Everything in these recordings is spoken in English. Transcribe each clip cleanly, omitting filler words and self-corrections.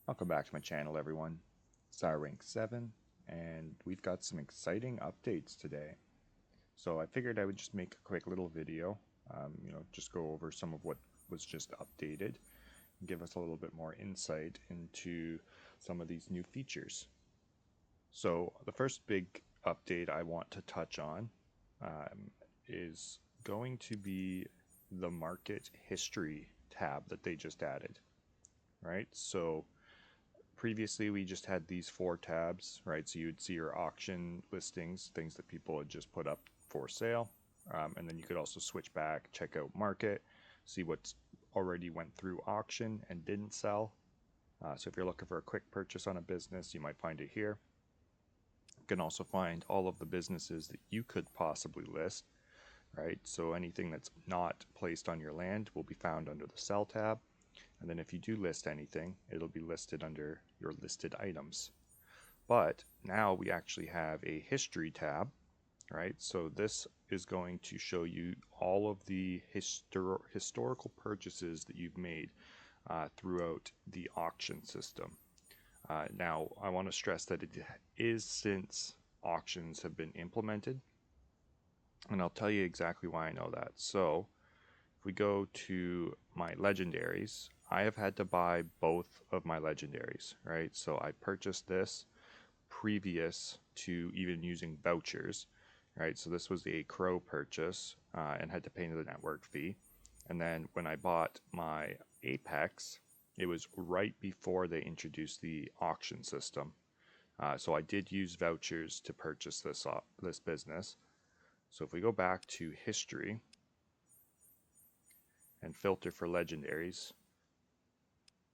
Welcome back to my channel, everyone. Star Rank 7, and we've got some exciting updates today. So I figured I would just make a quick little video, just go over some of what was just updated, and give us a little bit more insight into some of these new features. So the first big update I want to touch on is going to be the market history tab that they just added, right? So previously we just had these 4 tabs, right? So you'd see your auction listings, things that people had just put up for sale, and then you could also switch back, check out market, see what's already went through auction and didn't sell. So if you're looking for a quick purchase on a business, you might find it here. You can also find all of the businesses that you could possibly list, right? So anything that's not placed on your land will be found under the sell tab. And then if you do list anything, it'll be listed under your listed items. But now we actually have a history tab, right? So this is going to show you all of the historical purchases that you've made throughout the auction system. Now, I want to stress that it is since auctions have been implemented, and I'll tell you exactly why I know that. So if we go to my legendaries, I have had to buy both of my legendaries, right? So I purchased this previous to even using vouchers, right? So this was a Crow purchase and had to pay the network fee. And then when I bought my Apex, it was right before they introduced the auction system. So I did use vouchers to purchase this business. So if we go back to history and filter for legendaries,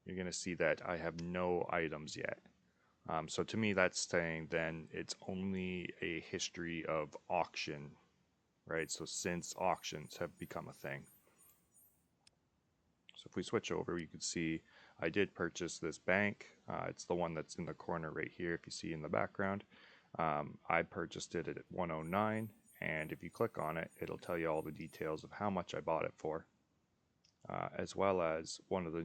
you're going to see that I have no items yet. So to me, that's saying then it's only a history of auction, right? So since auctions have become a thing. So if we switch over, you can see I did purchase this bank. It's the one that's in the corner right here, if you see in the background. I purchased it at 109, and if you click on it, it'll tell you all the details of how much I bought it for, as well as one of the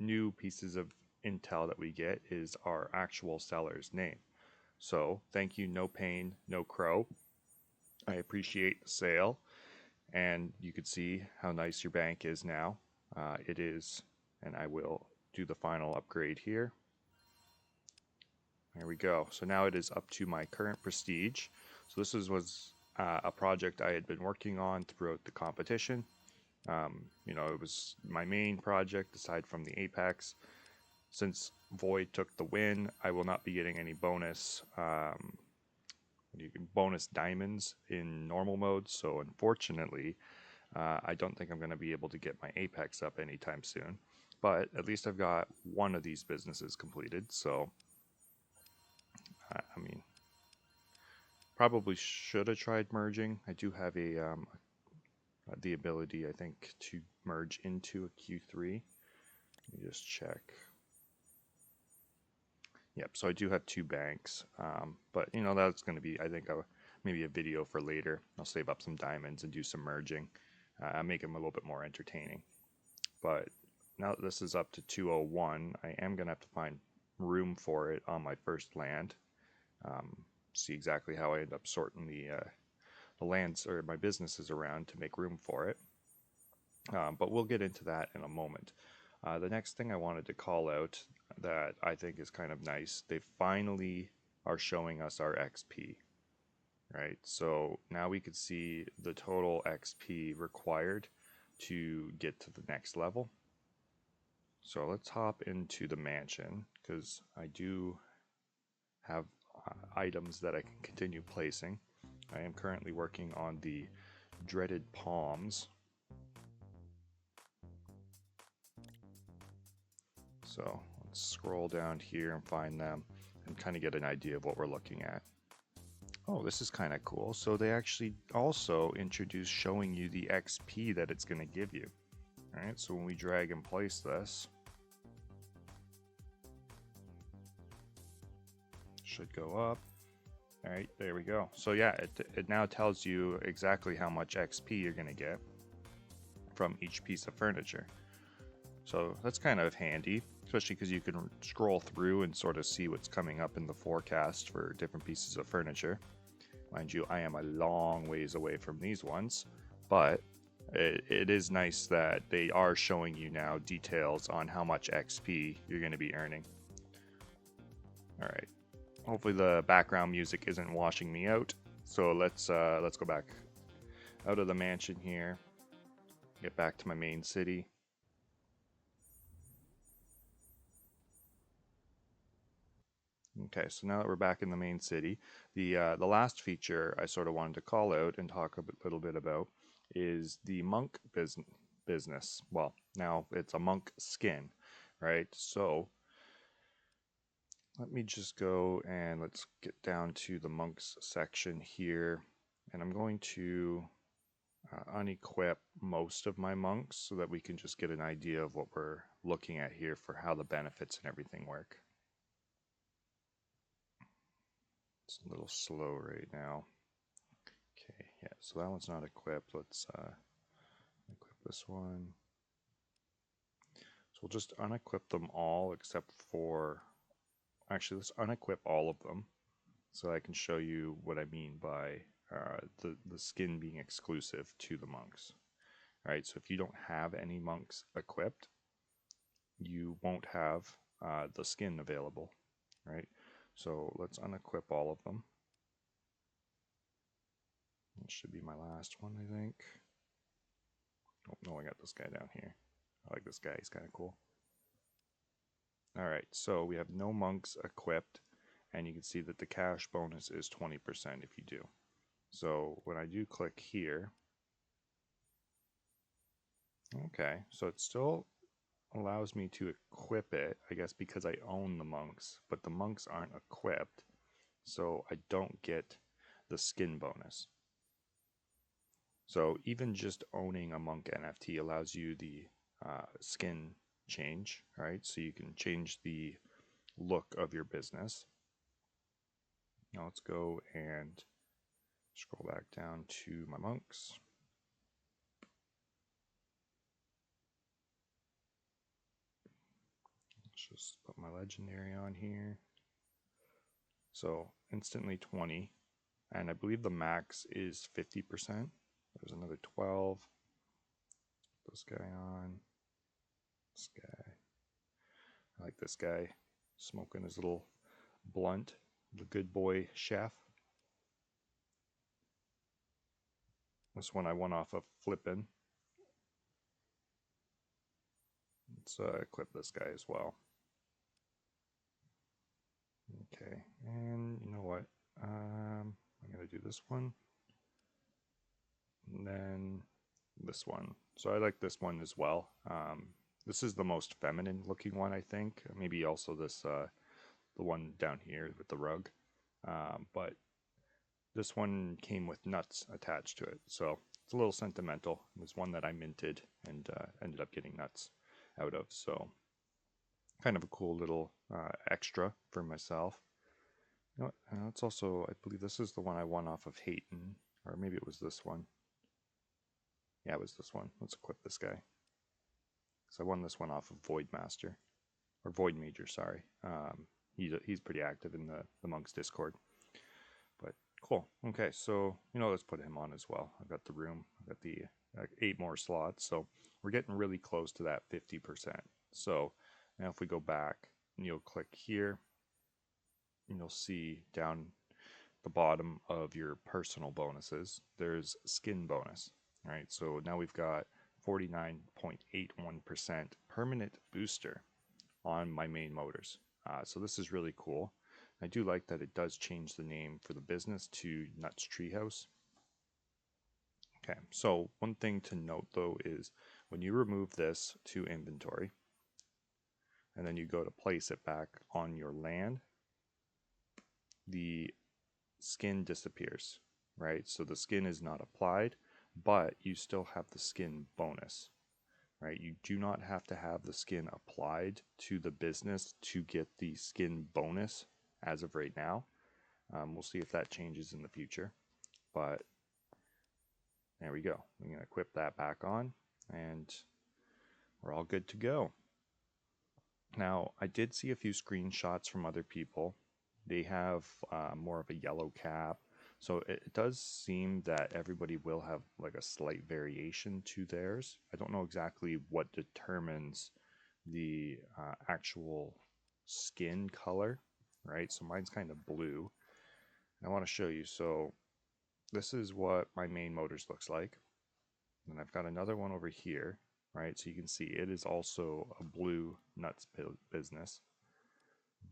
new pieces of intel that we get is our actual seller's name. So thank you, No Pain, No Crow. I appreciate the sale, and you can see how nice your bank is now. It is, and I will do the final upgrade here. There we go. So now it is up to my current prestige. So this was a project I had been working on throughout the competition. It was my main project aside from the Apex. Since Void took the win, I will not be getting any bonus diamonds in normal mode. So unfortunately, I don't think I'm going to be able to get my Apex up anytime soon. But at least I've got one of these businesses completed. So, probably should have tried merging. I do have the ability, I think, to merge into a Q3. Let me just check. Yep, so I do have 2 banks, but that's going to be, I think, maybe a video for later. I'll save up some diamonds and do some merging, make them a little bit more entertaining. But now that this is up to 201, I am going to have to find room for it on my first land. See exactly how I end up sorting the lands or my businesses around to make room for it. But we'll get into that in a moment. The next thing I wanted to call out that I think is kind of nice, they finally are showing us our XP, right? So now we could see the total XP required to get to the next level. So let's hop into the mansion because I do have items that I can continue placing. I am currently working on the dreaded palms. So let's scroll down here and find them and kind of get an idea of what we're looking at. Oh, this is kind of cool. So they actually also introduced showing you the XP that it's going to give you. All right, so when we drag and place this, should go up. All right, there we go. So yeah, it now tells you exactly how much XP you're going to get from each piece of furniture. So that's kind of handy, especially because you can scroll through and sort of see what's coming up in the forecast for different pieces of furniture. Mind you, I am a long ways away from these ones, but it is nice that they are showing you now details on how much XP you're going to be earning. All right. Hopefully the background music isn't washing me out. So let's go back out of the mansion here. Get back to my main city. Okay, so now that we're back in the main city, the last feature I sort of wanted to call out and talk a little bit about is the Munk business. Well, now it's a Munk skin, right? So let me just go and let's get down to the Monks section here, and I'm going to unequip most of my monks so that we can just get an idea of what we're looking at here for how the benefits and everything work. It's a little slow right now. Okay, yeah, so that one's not equipped. Let's equip this one. So we'll just unequip them all except for, actually let's unequip all of them so I can show you what I mean by the skin being exclusive to the monks. All right, so if you don't have any monks equipped, you won't have the skin available, right? So let's unequip all of them. That should be my last one, I think. Oh, no, I got this guy down here. I like this guy, he's kind of cool. All right, so we have no monks equipped, and you can see that the cash bonus is 20% if you do. So when I do click here, okay, so it still allows me to equip it, I guess because I own the monks, but the monks aren't equipped, so I don't get the skin bonus. So even just owning a monk NFT allows you the skin change, right? So you can change the look of your business. Now let's go and scroll back down to my monks. Let's just put my legendary on here. So instantly 20, and I believe the max is 50%. There's another 12. Put this guy on. This guy. I like this guy smoking his little blunt. The good boy chef. This one I won off of flipping. Let's equip this guy as well. Okay, and you know what? I'm going to do this one. And then this one. So I like this one as well. This is the most feminine looking one, I think. Maybe also this, the one down here with the rug. But this one came with nuts attached to it. So it's a little sentimental. It was one that I minted and ended up getting nuts out of. So kind of a cool little extra for myself. You know what? It's also, I believe this is the one I won off of Hayton, or maybe it was this one. Yeah, it was this one. Let's equip this guy. So I won this one off of Void Master, or Void Major, sorry. He's pretty active in the Monk's Discord. But cool. Okay, so, let's put him on as well. I've got the room. I've got the 8 more slots. So we're getting really close to that 50%. So now if we go back and you'll click here, and you'll see down the bottom of your personal bonuses, there's skin bonus. All right, so now we've got 49.81% permanent booster on my main motors. So this is really cool. I do like that it does change the name for the business to Nuts Treehouse. Okay, so one thing to note though is when you remove this to inventory, and then you go to place it back on your land, the skin disappears, right? So the skin is not applied, but you still have the skin bonus, right? You do not have to have the skin applied to the business to get the skin bonus as of right now. We'll see if that changes in the future, but there we go. I'm going to equip that back on, and we're all good to go. Now, I did see a few screenshots from other people. They have more of a yellow cap. So it does seem that everybody will have like a slight variation to theirs. I don't know exactly what determines the actual skin color, right? So mine's kind of blue. And I want to show you. So this is what my main motors looks like. And I've got another one over here, right? So you can see it is also a blue nuts business,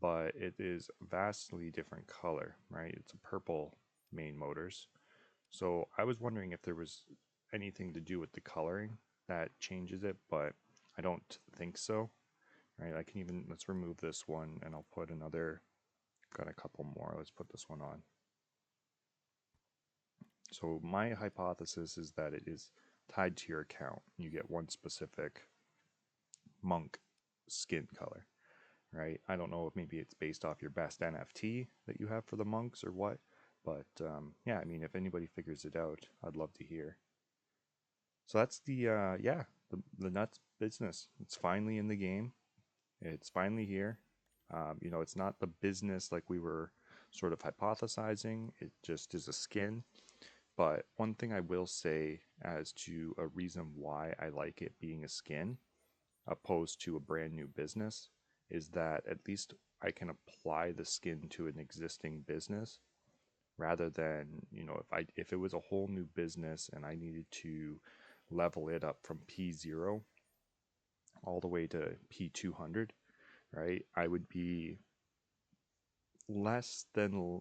but it is vastly different color, right? It's a purple main motors. So I was wondering if there was anything to do with the coloring that changes it, but I don't think so, right? I can even, let's remove this one and I'll put another, got a couple more. Let's put this one on. So my hypothesis is that it is tied to your account. You get one specific Munk skin color, right? I don't know if maybe it's based off your best NFT that you have for the monks or what, but yeah, I mean, if anybody figures it out, I'd love to hear. So that's the nuts business. It's finally in the game. It's finally here. It's not the business like we were sort of hypothesizing. It just is a skin. But one thing I will say as to a reason why I like it being a skin opposed to a brand new business is that at least I can apply the skin to an existing business rather than, if it was a whole new business and I needed to level it up from P0 all the way to P200, right? I would be less than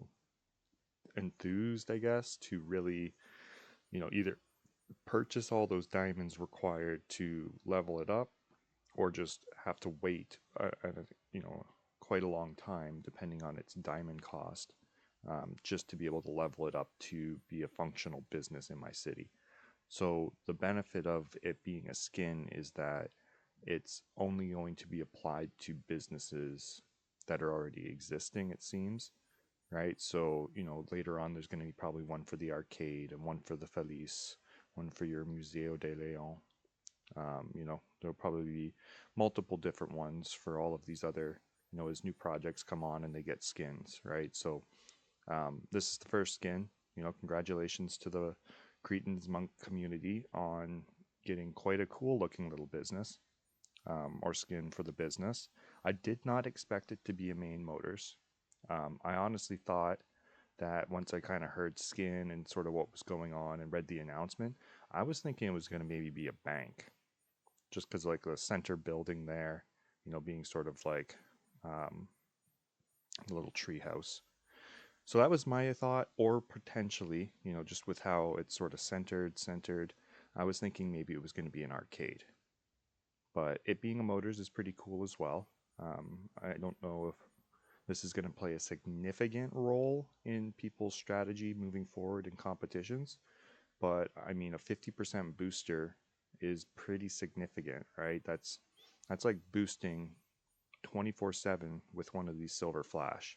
enthused, I guess, to really, either purchase all those diamonds required to level it up or just have to wait, quite a long time, depending on its diamond cost, just to be able to level it up to be a functional business in my city. So the benefit of it being a skin is that it's only going to be applied to businesses that are already existing, it seems, right? So, later on, there's going to be probably one for the arcade and one for the Felice, one for your Museo de Leon. There'll probably be multiple different ones for all of these other, as new projects come on and they get skins, right? So this is the first skin. Congratulations to the Cretans Monk community on getting quite a cool looking little business, or skin for the business. I did not expect it to be a main motors. I honestly thought that once I kind of heard skin and sort of what was going on and read the announcement, I was thinking it was going to maybe be a bank, just because like the center building there, being sort of like a little tree house. So that was my thought, or potentially, just with how it's sort of centered, I was thinking maybe it was going to be an arcade. But it being a motors is pretty cool as well. I don't know if this is going to play a significant role in people's strategy moving forward in competitions, but I mean, a 50% booster is pretty significant, right? That's like boosting 24/7 with one of these silver flash,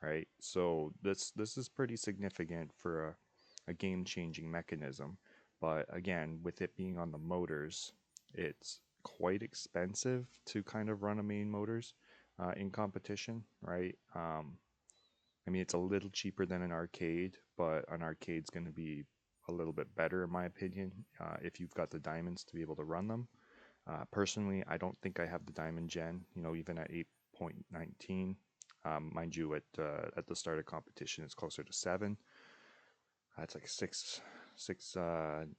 right? So this is pretty significant for a game-changing mechanism. But again, with it being on the motors, it's quite expensive to kind of run a main motors in competition, right? I mean, it's a little cheaper than an arcade, but an arcade's going to be a little bit better, in my opinion, if you've got the diamonds to be able to run them. Personally, I don't think I have the diamond gen, even at 8.19. Mind you, at the start of competition, it's closer to 7. That's like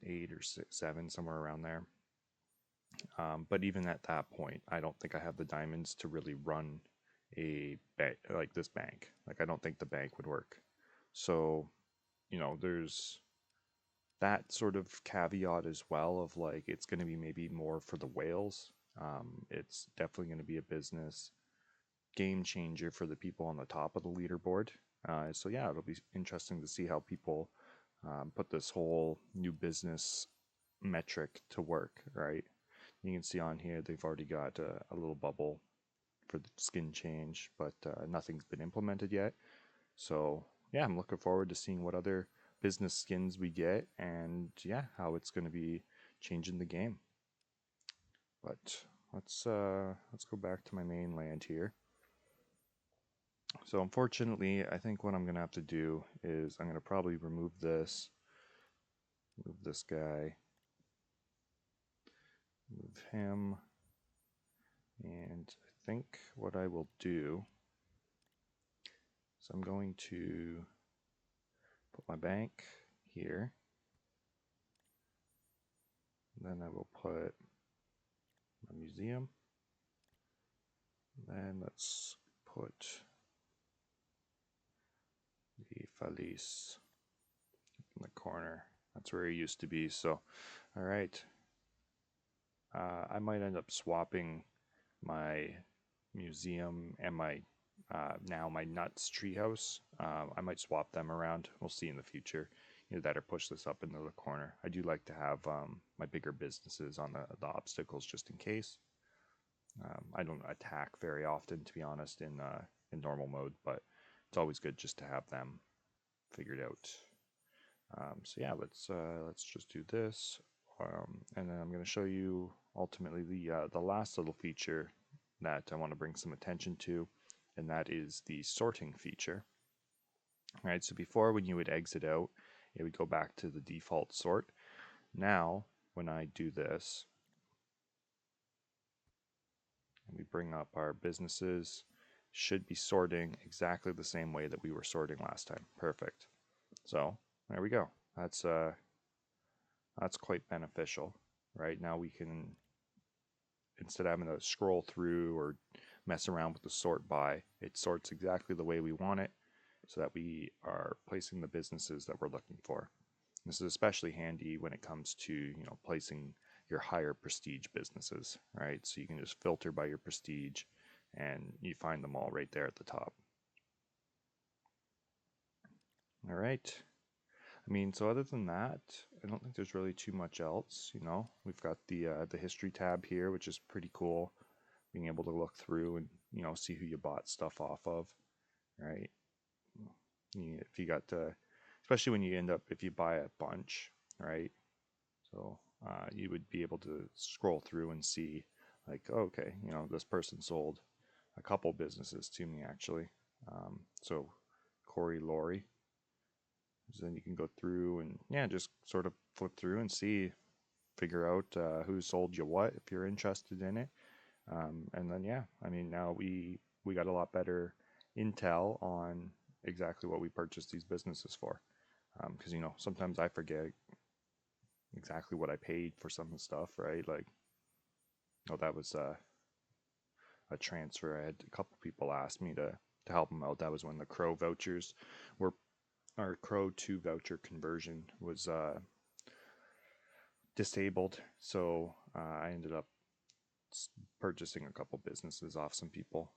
8 or 7, somewhere around there. But even at that point, I don't think I have the diamonds to really run a like this bank. Like, I don't think the bank would work. So, there's that sort of caveat as well of like it's going to be maybe more for the whales. It's definitely going to be a business game changer for the people on the top of the leaderboard. So yeah, it'll be interesting to see how people put this whole new business metric to work, right? You can see on here they've already got a little bubble for the skin change, but nothing's been implemented yet. So yeah, I'm looking forward to seeing what other business skins we get and yeah, how it's going to be changing the game. But let's go back to my mainland here. So unfortunately, I think what I'm going to have to do is I'm going to probably remove this guy, move him, and I think what I will do is I'm going to put my bank here, then I will put my museum, then let's put the Felice in the corner. That's where he used to be. So, all right. I might end up swapping my museum and my now my nuts treehouse. I might swap them around. We'll see in the future. Either that or push this up into the corner. I do like to have my bigger businesses on the obstacles just in case. I don't attack very often, to be honest, in normal mode, but it's always good just to have them figured out. So yeah, let's just do this, and then I'm going to show you ultimately the last little feature that I want to bring some attention to, and that is the sorting feature. All right, so before when you would exit out, it would go back to the default sort. Now, when I do this, and we bring up our businesses, should be sorting exactly the same way that we were sorting last time. Perfect. So there we go. That's quite beneficial. Right now we can, instead of having to scroll through or mess around with the sort by, it sorts exactly the way we want it so that we are placing the businesses that we're looking for. This is especially handy when it comes to, placing your higher prestige businesses, right? So you can just filter by your prestige and you find them all right there at the top. All right. I mean, so other than that, I don't think there's really too much else. We've got the history tab here, which is pretty cool. Being able to look through and see who you bought stuff off of, right? If you got, especially when you end up if you buy a bunch, right? So you would be able to scroll through and see, like, oh, okay, this person sold a couple businesses to me actually. So Corey Laurie. So then you can go through and just sort of flip through and see, figure out who sold you what if you're interested in it. And then I mean now we got a lot better intel on exactly what we purchased these businesses for. Because sometimes I forget exactly what I paid for some of the stuff, right? Like, oh, that was a transfer. I had a couple people ask me to help them out. That was when the Crow vouchers were, our Crow 2 voucher conversion was disabled. So I ended up purchasing a couple businesses off some people.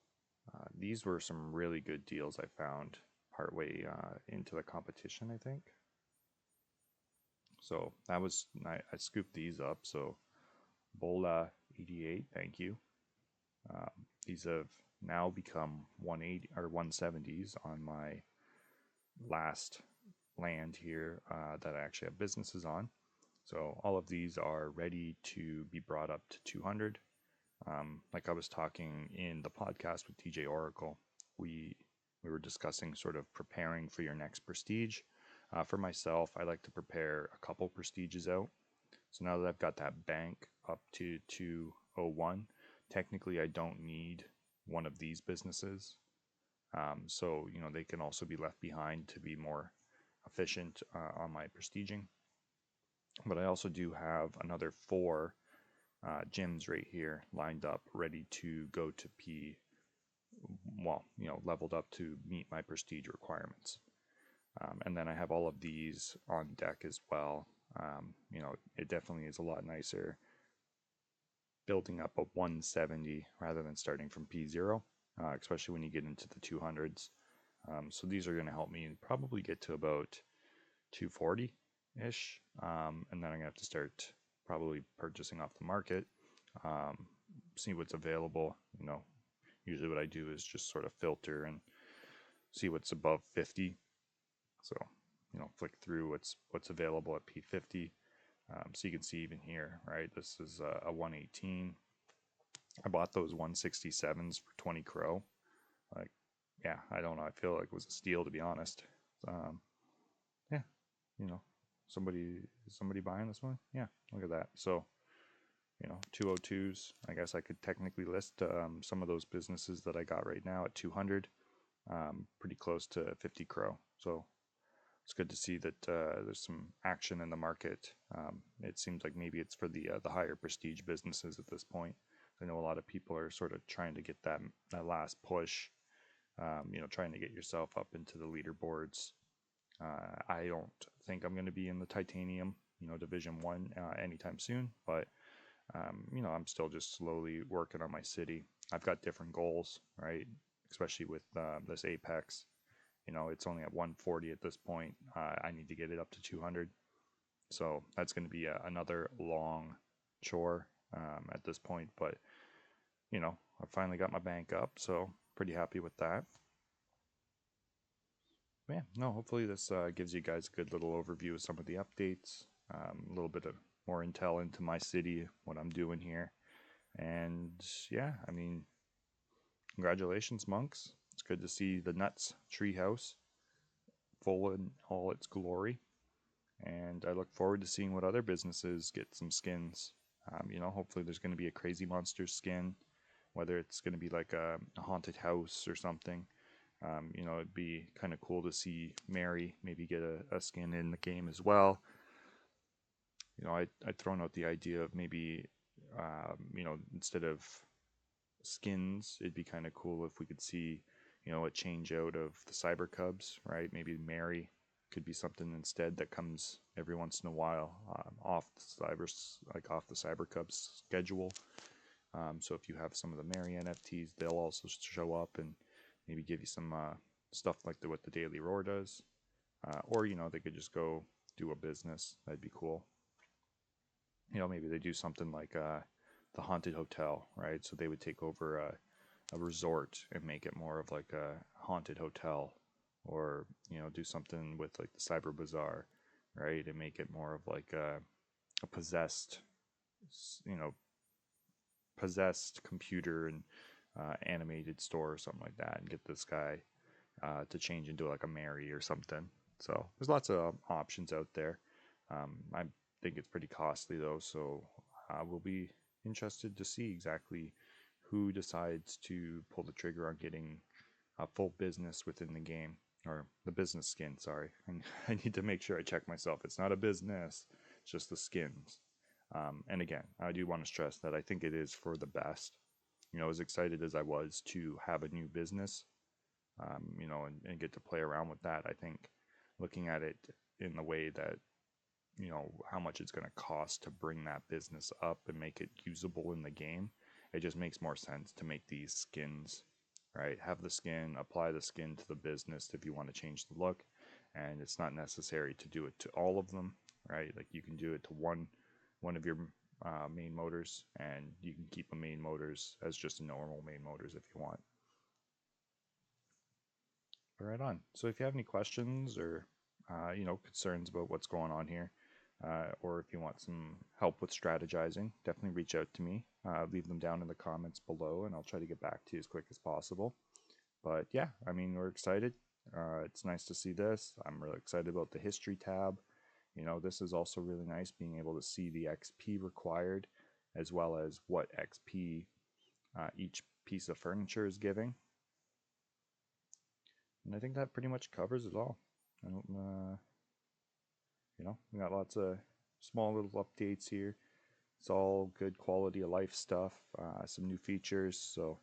These were some really good deals I found partway into the competition, I think. So that was, I scooped these up. So Bola 88, thank you. These have now become 180 or 170s on my last land here that I actually have businesses on. So all of these are ready to be brought up to 200. Like I was talking in the podcast with DJ Oracle, we were discussing sort of preparing for your next prestige. For myself, I like to prepare a couple prestiges out. So now that I've got that bank up to 201, technically I don't need one of these businesses. So they can also be left behind to be more efficient on my prestiging. But I also do have another 4 gyms right here lined up, ready to go to P. Well, leveled up to meet my prestige requirements. And then I have all of these on deck as well. It definitely is a lot nicer building up a 170 rather than starting from P0, especially when you get into the 200s. So these are going to help me probably get to about 240-ish. And then I'm going to have to start probably purchasing off the market, see what's available. Usually what I do is just sort of filter and see what's above 50. So, flick through what's available at P50. So you can see even here, right? This is a 118. I bought those 167s for 20 crow. Like, yeah, I don't know. I feel like it was a steal, to be honest. Um, yeah, you know, somebody buying this one? Yeah, look at that. So, 202s. I guess I could technically list some of those businesses that I got right now at 200, pretty close to 50 crow. So it's good to see that there's some action in the market. It seems like maybe it's for the higher prestige businesses at this point. I know a lot of people are sort of trying to get that last push. Trying to get yourself up into the leaderboards. I don't think I'm going to be in the titanium, Division One anytime soon, but I'm still just slowly working on my city. I've got different goals, right? Especially with this Apex. It's only at 140 at this point. I need to get it up to 200. So that's going to be another long chore at this point. But, I finally got my bank up, so pretty happy with that. But yeah, no, hopefully this gives you guys a good little overview of some of the updates, a little bit of more intel into my city, what I'm doing here. And yeah, I mean, congratulations, monks. It's good to see the Nuts Treehouse full in all its glory. And I look forward to seeing what other businesses get some skins. Hopefully there's going to be a Crazy Monster skin, whether it's going to be like a haunted house or something. It'd be kind of cool to see Mary maybe get a skin in the game as well. I'd thrown out the idea of maybe, instead of skins, it'd be kind of cool if we could see, a change out of the Cyber Cubs, right? Maybe Mary could be something instead that comes every once in a while off the Cyber Cubs schedule. So if you have some of the Mary NFTs, they'll also show up and maybe give you some stuff like what the Daily Roar does. Or they could just go do a business. That'd be cool. Maybe they do something like the Haunted Hotel, right? So they would take over a resort and make it more of like a haunted hotel, or do something with like the Cyber Bazaar, right? And make it more of like a possessed, possessed computer and animated store or something like that, and get this guy to change into like a Mary or something. So there's lots of options out there. I think it's pretty costly though, so we'll be interested to see exactly who decides to pull the trigger on getting a full business within the game, or the business skin. Sorry, I need to make sure I check myself. It's not a business; it's just the skins. And again, I do want to stress that I think it is for the best. As excited as I was to have a new business, and get to play around with that, I think looking at it in the way that, how much it's going to cost to bring that business up and make it usable in the game, it just makes more sense to make these skins, right? Have the skin, apply the skin to the business if you want to change the look, and it's not necessary to do it to all of them, right? Like you can do it to one of your main motors, and you can keep a main motors as just a normal main motors if you want. Right on. So if you have any questions or concerns about what's going on here, or if you want some help with strategizing, definitely reach out to me. Leave them down in the comments below, and I'll try to get back to you as quick as possible. But yeah, I mean, we're excited. It's nice to see this. I'm really excited about the history tab. This is also really nice, being able to see the XP required, as well as what XP each piece of furniture is giving. And I think that pretty much covers it all. I don't, we got lots of small little updates here. It's all good quality of life stuff, some new features. So,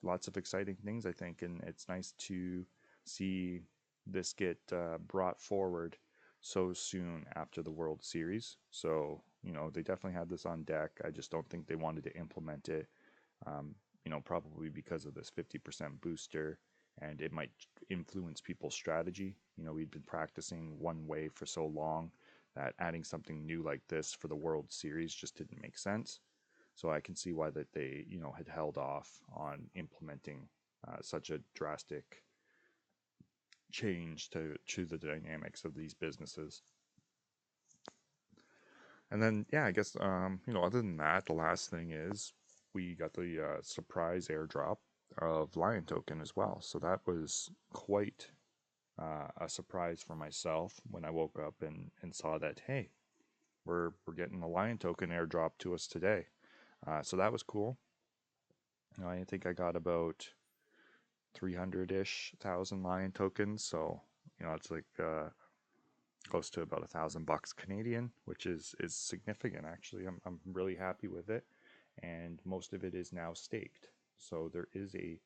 lots of exciting things, I think. And it's nice to see this get brought forward so soon after the World Series. So, they definitely had this on deck. I just don't think they wanted to implement it. Probably because of this 50% booster, and it might influence people's strategy. We've been practicing one way for so long that adding something new like this for the World Series just didn't make sense. So I can see why that they, had held off on implementing such a drastic change to the dynamics of these businesses. And then, yeah, I guess, other than that, the last thing is we got the surprise airdrop of Lion Token as well. So that was quite a surprise for myself when I woke up and saw that, hey, we're getting a Lion Token airdrop to us today. So that was cool. I think I got about 300-ish thousand Lion tokens. So, it's like close to about $1,000 Canadian, which is significant actually. I'm really happy with it, and most of it is now staked. So there is a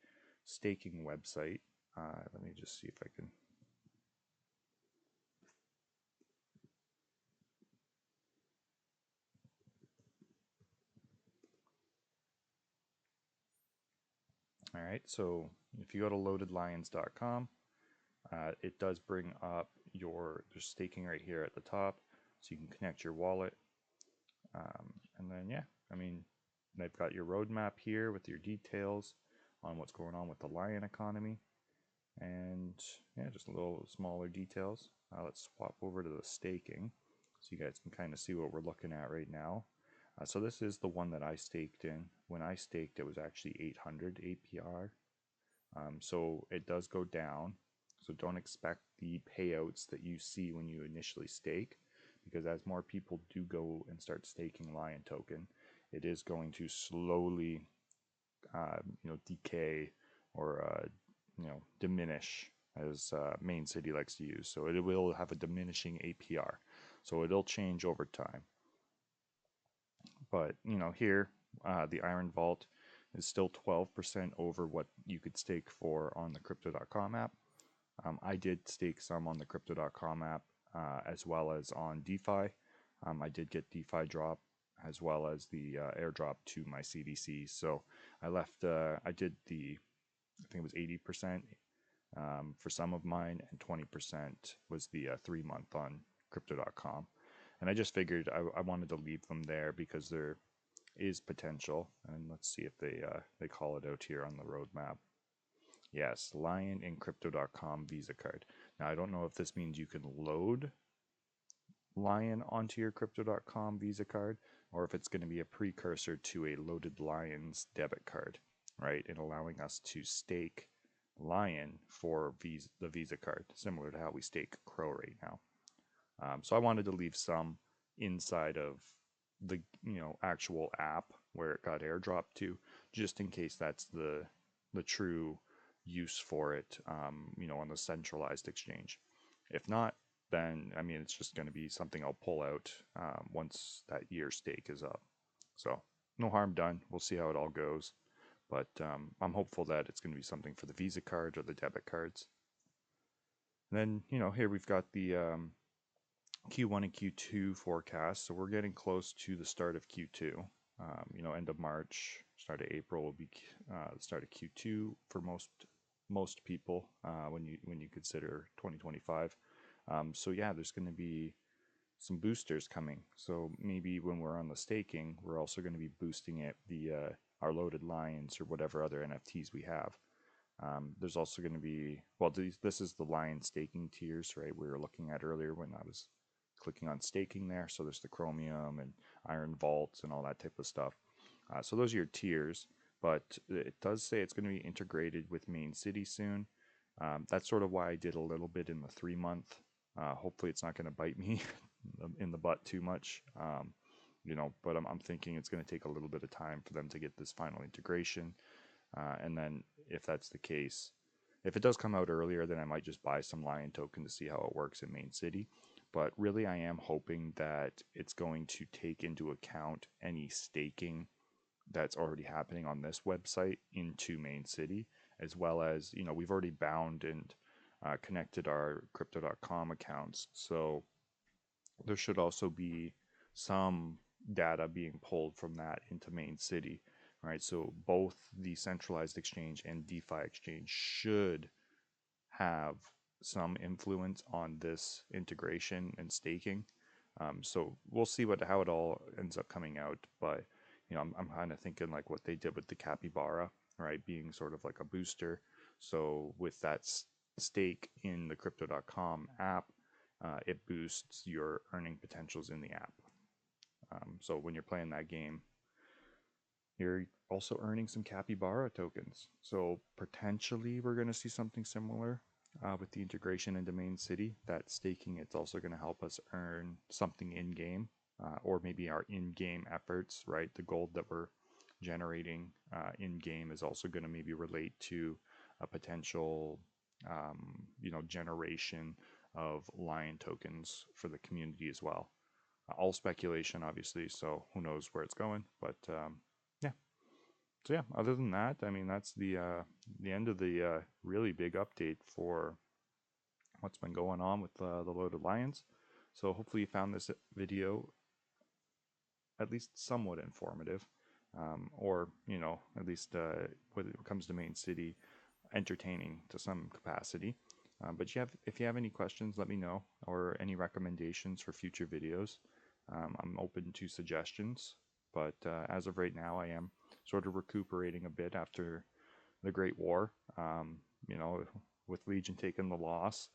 staking website. Let me just see if I can. All right, so if you go to loadedlions.com, it does bring up there's staking right here at the top, so you can connect your wallet. And then, yeah, I mean, they've got your roadmap here with your details on what's going on with the Lion economy. And yeah, just a little smaller details. Let's swap over to the staking so you guys can kind of see what we're looking at right now. So this is the one that I staked in. When I staked, it was actually 800 APR. So it does go down. So don't expect the payouts that you see when you initially stake, because as more people do go and start staking Lion token, it is going to slowly, decay or diminish, as Main.city likes to use. So it will have a diminishing APR. So it'll change over time. But here, the Iron Vault is still 12% over what you could stake for on the Crypto.com app. I did stake some on the Crypto.com app as well as on DeFi. I did get DeFi drop as well as the airdrop to my CDC. So I did I think it was 80% for some of mine, and 20% was the 3 month on Crypto.com. And I just figured I wanted to leave them there because there is potential. And let's see if they call it out here on the roadmap. Yes, Lion in Crypto.com Visa card. Now I don't know if this means you can load Lion onto your Crypto.com Visa card, or if it's going to be a precursor to a loaded Lions debit card, right? And allowing us to stake Lion for the Visa card, similar to how we stake Crow right now. So I wanted to leave some inside of the actual app where it got airdropped to, just in case that's the true use for it, on the centralized exchange. If not, then I mean it's just going to be something I'll pull out once that year stake is up. So no harm done. We'll see how it all goes, but I'm hopeful that it's going to be something for the Visa card or the debit cards. And then here we've got the Q1 and Q2 forecast. So we're getting close to the start of Q2. End of March, start of April will be the start of Q2 for most people when you consider 2025. So yeah, there's going to be some boosters coming. So maybe when we're on the staking, we're also going to be boosting it via our loaded Lions or whatever other NFTs we have. There's also going to be, this is the Lion staking tiers, right? We were looking at earlier when I was clicking on staking there. So there's the Chromium and Iron Vaults and all that type of stuff. So those are your tiers, but it does say it's going to be integrated with Main.city soon. That's sort of why I did a little bit in the 3 month. Hopefully it's not going to bite me in the butt too much, but I'm thinking it's going to take a little bit of time for them to get this final integration. And then if that's the case, if it does come out earlier, then I might just buy some Lion token to see how it works in Main.city. But really, I am hoping that it's going to take into account any staking that's already happening on this website into Main.city, as well as, we've already bound and connected our Crypto.com accounts. So there should also be some data being pulled from that into Main.city, right? So both the centralized exchange and DeFi exchange should have some influence on this integration and staking. So we'll see how it all ends up coming out. But I'm kind of thinking like what they did with the Capybara, right, being sort of like a booster. So with that stake in the Crypto.com app, it boosts your earning potentials in the app. So when you're playing that game, you're also earning some capybara tokens. So potentially we're going to see something similar with the integration into main city. That staking, it's also going to help us earn something in game, or maybe our in-game efforts, right? The gold that we're generating in game is also going to maybe relate to a potential generation of lion tokens for the community as well. All speculation, obviously, so who knows where it's going, but yeah. So yeah, other than that, I mean, that's the end of the really big update for what's been going on with the Loaded Lions. So hopefully you found this video at least somewhat informative, or at least when it comes to main city, entertaining to some capacity. But if you have any questions, let me know, or any recommendations for future videos. I'm open to suggestions, but as of right now, I am sort of recuperating a bit after the Great War. You know, with Legion taking the loss,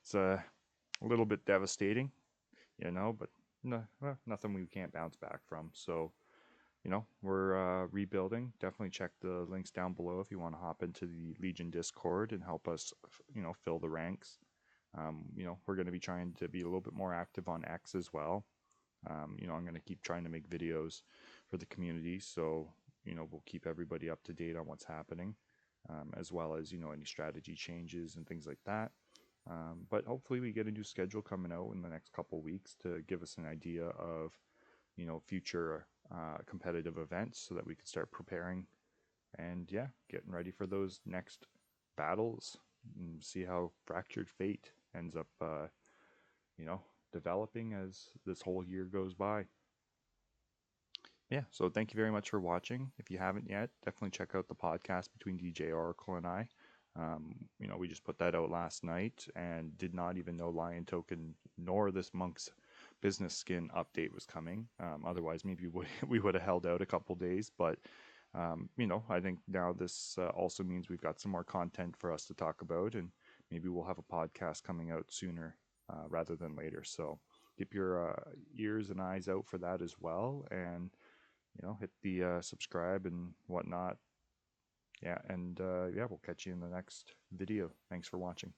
it's a little bit devastating, but no, nothing we can't bounce back from. So, we're rebuilding. Definitely check the links down below if you want to hop into the Legion Discord and help us, fill the ranks. We're going to be trying to be a little bit more active on X as well. I'm going to keep trying to make videos for the community, so we'll keep everybody up to date on what's happening, as well as any strategy changes and things like that. But hopefully we get a new schedule coming out in the next couple weeks to give us an idea of future competitive events, so that we can start preparing and getting ready for those next battles and see how Fractured Fate ends up developing as this whole year goes by. Yeah, so thank you very much for watching. If you haven't yet, definitely check out the podcast between DJ Oracle and I. We just put that out last night and did not even know Lion Token nor this Monk's business skin update was coming. Otherwise, maybe we would have held out a couple days. But, I think now this also means we've got some more content for us to talk about, and maybe we'll have a podcast coming out sooner rather than later. So keep your ears and eyes out for that as well. And, hit the subscribe and whatnot. Yeah, and we'll catch you in the next video. Thanks for watching.